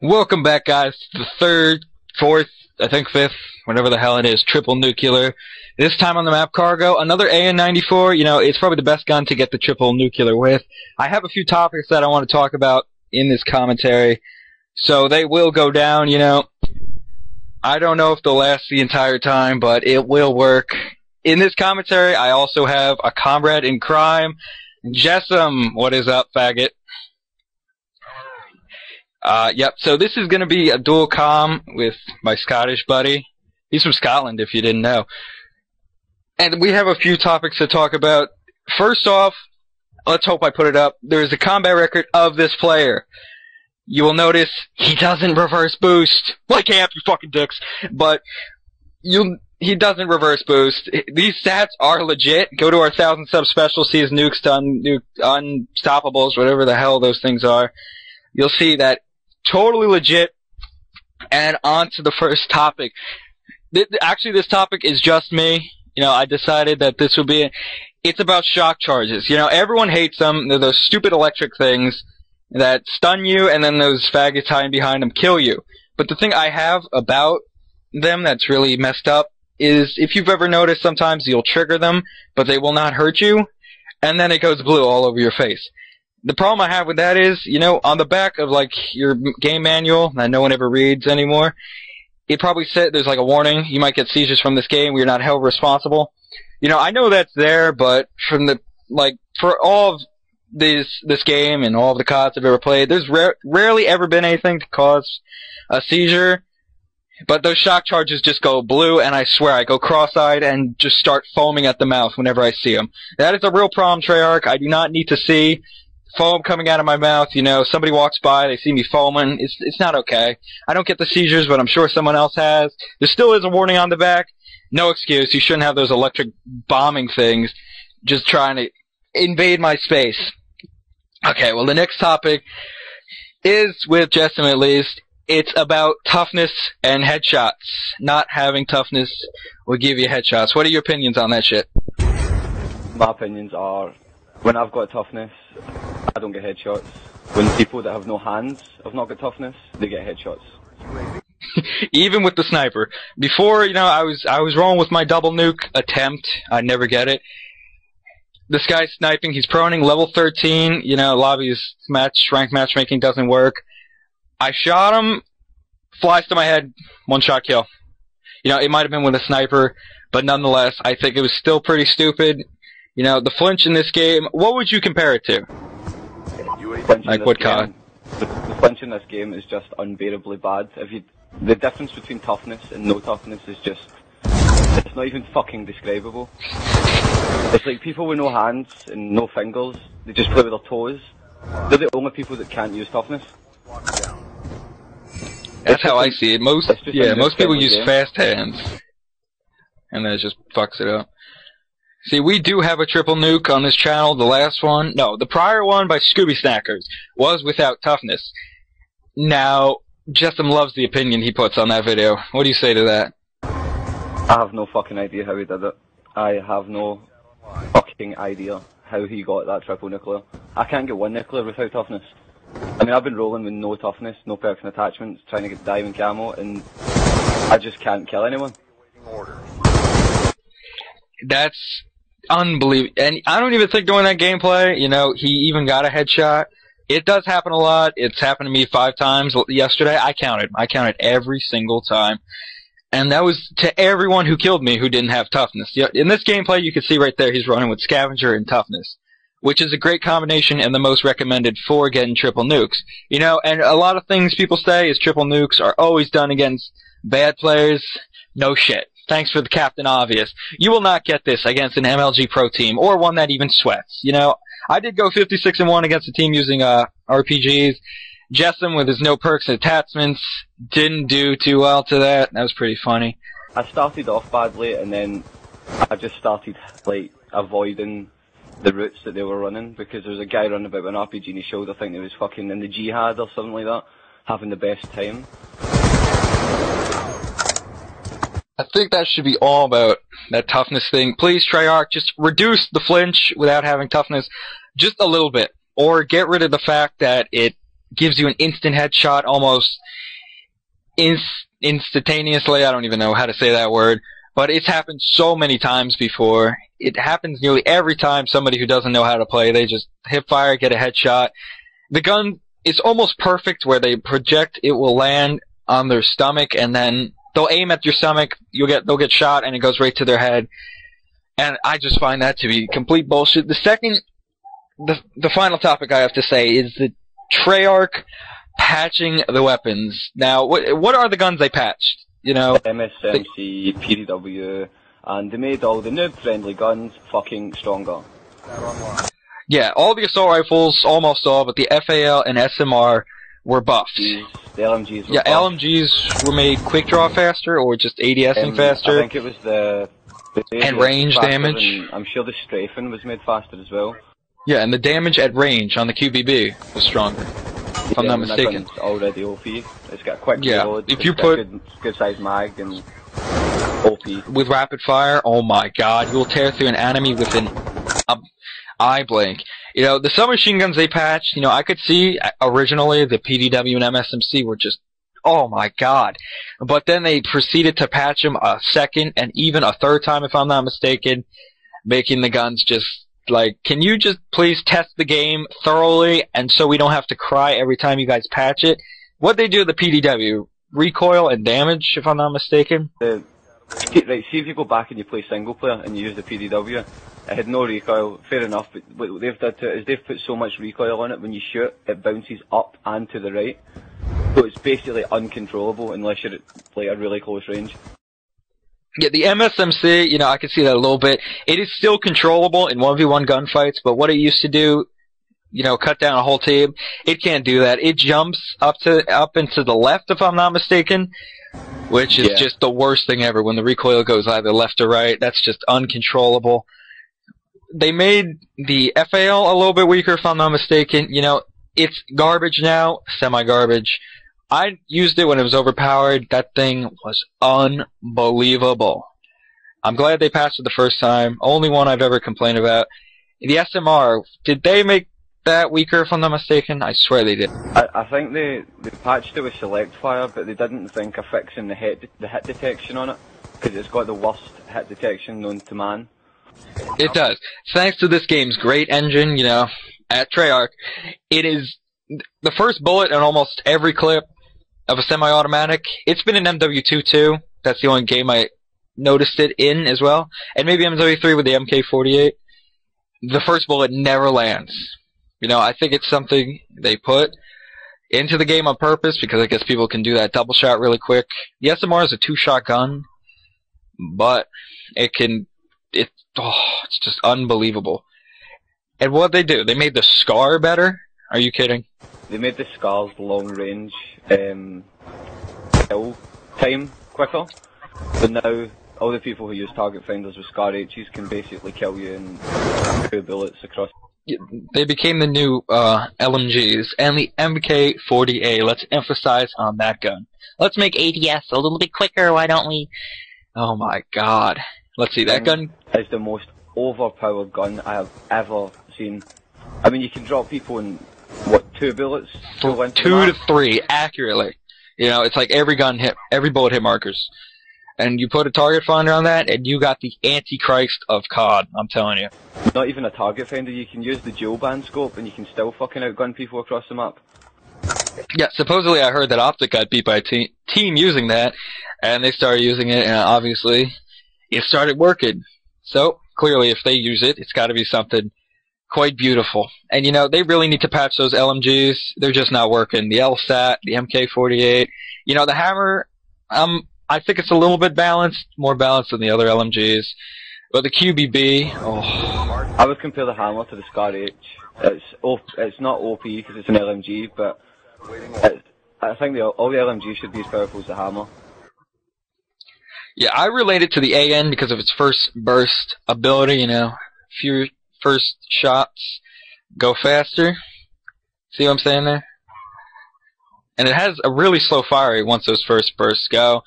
Welcome back, guys, to the third, fourth, I think fifth, whatever the hell it is, triple nuclear. This time on the map Cargo, another AN94. It's probably the best gun to get the triple nuclear with. I have a few topics that I want to talk about in this commentary, so they will go down, I don't know if they'll last the entire time, but it will work. In this commentary, I also have a comrade in crime, Jessam. What is up, faggot? Yep, so this is going to be a dual comm with my Scottish buddy. He's from Scotland, if you didn't know. And we have a few topics to talk about. First off, let's hope I put it up. There is a combat record of this player. You will notice he doesn't reverse boost. Like Amp, you fucking dicks. But he doesn't reverse boost. These stats are legit. Go to our 1,000 sub special, see his nukes to unstoppables, whatever the hell those things are. You'll see that totally legit. And on to the first topic. Actually, this topic is just me. I decided that this would be it's about shock charges. Everyone hates them. They're those stupid electric things that stun you, and then those faggots hiding behind them kill you. But the thing I have about them that's really messed up is if you've ever noticed, sometimes you'll trigger them, but they will not hurt you, and then it goes blue all over your face. The problem I have with that is, on the back of, your game manual that no one ever reads anymore, it probably said there's, a warning. You might get seizures from this game. We're not held responsible. I know that's there, but from for all of this game and all of the CODs I've ever played, there's rarely ever been anything to cause a seizure. But those shock charges just go blue, and I swear I go cross-eyed and just start foaming at the mouth whenever I see them. That is a real problem, Treyarch. I do not need to see foam coming out of my mouth. Somebody walks by, they see me foaming. It's not okay. I don't get the seizures, but I'm sure someone else has. There still is a warning on the back. No excuse. You shouldn't have those electric bombing things just trying to invade my space. Okay, well, the next topic is, with Jessam at least, it's about toughness and headshots. Not having toughness will give you headshots. What are your opinions on that shit? My opinions are, when I've got toughness, I don't get headshots. When people that have no hands have not got toughness, they get headshots. Even with the sniper. Before, I was rolling with my double nuke attempt. I never get it. This guy's sniping. He's proning level 13. Lobby's ranked matchmaking doesn't work. I shot him. Flies to my head. One shot kill. It might have been with a sniper, but nonetheless, I think it was still pretty stupid. The flinch in this game, what would you compare it to? What COD? The flinch in this game is just unbearably bad. The difference between toughness and no toughness is just, it's not even fucking describable. It's like people with no hands and no fingers, they just play with their toes. They're the only people that can't use toughness. That's how I see it. Most people use fast hands, and that just fucks it up. See, we do have a triple nuke on this channel. The last one, no, the prior one by Scooby Snackers was without toughness. Now, Jessam loves the opinion he puts on that video. What do you say to that? I have no fucking idea how he did it. I have no fucking idea how he got that triple nuclear. I can't get one nuclear without toughness. I've been rolling with no toughness, no perks and attachments, trying to get diamond camo, and I just can't kill anyone. That's unbelievable. And I don't even think during that gameplay, he even got a headshot. It does happen a lot. It's happened to me 5 times yesterday. I counted every single time. And that was to everyone who killed me who didn't have toughness. In this gameplay, you can see right there, he's running with Scavenger and toughness, which is a great combination and the most recommended for getting triple nukes. And a lot of things people say is triple nukes are always done against bad players. No shit. Thanks for the Captain Obvious. You will not get this against an MLG Pro team, or one that even sweats. I did go 56-1 against a team using RPGs. Jessam, with his no perks and attachments, didn't do too well to that. That was pretty funny. I started off badly, and then I just started, avoiding the routes that they were running, because there was a guy running about with an RPG in his shoulder, I think he was fucking in the jihad or something like that, having the best time. I think that should be all about that toughness thing. Please, Treyarch, just reduce the flinch without having toughness just a little bit. Or get rid of the fact that it gives you an instant headshot almost instantaneously. I don't even know how to say that word, but it's happened so many times before. It happens nearly every time somebody who doesn't know how to play, they just hip fire, get a headshot. The gun is almost perfect where they project, it will land on their stomach, and then they'll aim at your stomach, they'll get shot, and it goes right to their head. And I just find that to be complete bullshit. The final topic I have to say is the Treyarch patching the weapons. Now, what are the guns they patched? You know, MSMC, PDW, and they made all the noob-friendly guns fucking stronger. Yeah, all the assault rifles, almost all, but the FAL and SMR were buffed. The LMGs were yeah, buffed. LMGs were made quick draw faster, or just ADSing faster. I think it was the and range damage. I'm sure the strafing was made faster as well. Yeah, and the damage at range on the QBB was stronger, if I'm not mistaken. That gun's already OP. It's got a quick reload. If you put good size mag and OP with rapid fire, oh my god, you'll tear through an enemy within an eye blink. You know, the submachine guns they patched, you know, I could see originally the PDW and MSMC were just, oh my god. But then they proceeded to patch them a second and even a third time, if I'm not mistaken, making the guns just like, can you just please test the game thoroughly and so we don't have to cry every time you guys patch it? What'd they do to the PDW? Recoil and damage, if I'm not mistaken? Right, see if you go back and you play single player and you use the PDW, it had no recoil, fair enough, but what they've done to it is they've put so much recoil on it, when you shoot, it bounces up and to the right. So it's basically uncontrollable unless you're at like a really close range. Yeah, the MSMC, you know, I can see that a little bit. It is still controllable in 1v1 gunfights, but what it used to do, you know, cut down a whole team, it can't do that. It jumps up into the left, if I'm not mistaken, which is just the worst thing ever. When the recoil goes either left or right, that's just uncontrollable. They made the FAL a little bit weaker, if I'm not mistaken. You know, it's garbage now, semi-garbage. I used it when it was overpowered. That thing was unbelievable. I'm glad they patched it the first time. Only one I've ever complained about. The SMR, did they make that weaker, if I'm not mistaken? I swear they did. I think they patched it with select fire, but they didn't think of fixing the hit detection on it, because it's got the worst hit detection known to man. It does. Thanks to this game's great engine, you know, at Treyarch, it is the first bullet in almost every clip of a semi-automatic. It's been in MW2 too. That's the only game I noticed it in as well. And maybe MW3 with the MK48. The first bullet never lands. You know, I think it's something they put into the game on purpose because I guess people can do that double shot really quick. The SMR is a two-shot gun, but it's just unbelievable. And what they do, they made the SCAR better? Are you kidding? They made the SCAR's long range kill time quicker, but now all the people who use target finders with SCAR H's can basically kill you in 2 bullets across. They became the new LMGs, and the MK40A, let's emphasize on that gun. Let's make ADS a little bit quicker, why don't we? Oh my god. Let's see, that gun is the most overpowered gun I have ever seen. I mean, you can drop people in, what, 2 bullets? 2 to 3, accurately. You know, it's like every bullet hit markers. And you put a target finder on that, and you got the Antichrist of COD, I'm telling you. Not even a target finder, you can use the dual band scope, and you can still fucking outgun people across the map. Yeah, supposedly I heard that Optic got beat by a team using that, and they started using it, and obviously it started working. So, clearly if they use it, it's gotta be something quite beautiful. And you know, they really need to patch those LMGs. They're just not working. The LSAT, the MK48. You know, the Hammer, I think it's a little bit balanced, more balanced than the other LMGs. But the QBB, I would compare the Hammer to the SCAR H. It's not OP because it's an LMG, but I think all the LMGs should be as powerful as the Hammer. Yeah, I relate it to the AN because of its first burst ability, you know. Few first shots go faster. See what I'm saying there? And it has a really slow fire rate once those first bursts go.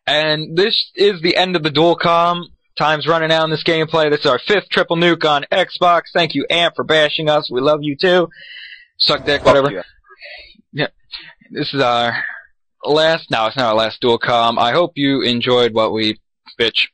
And this is the end of the dual comm. Time's running out in this gameplay. This is our 5th triple nuke on Xbox. Thank you, Amp, for bashing us. We love you too. Suck dick, whatever. Yeah. This is our last. No, it's not our last dual com. I hope you enjoyed what we bitch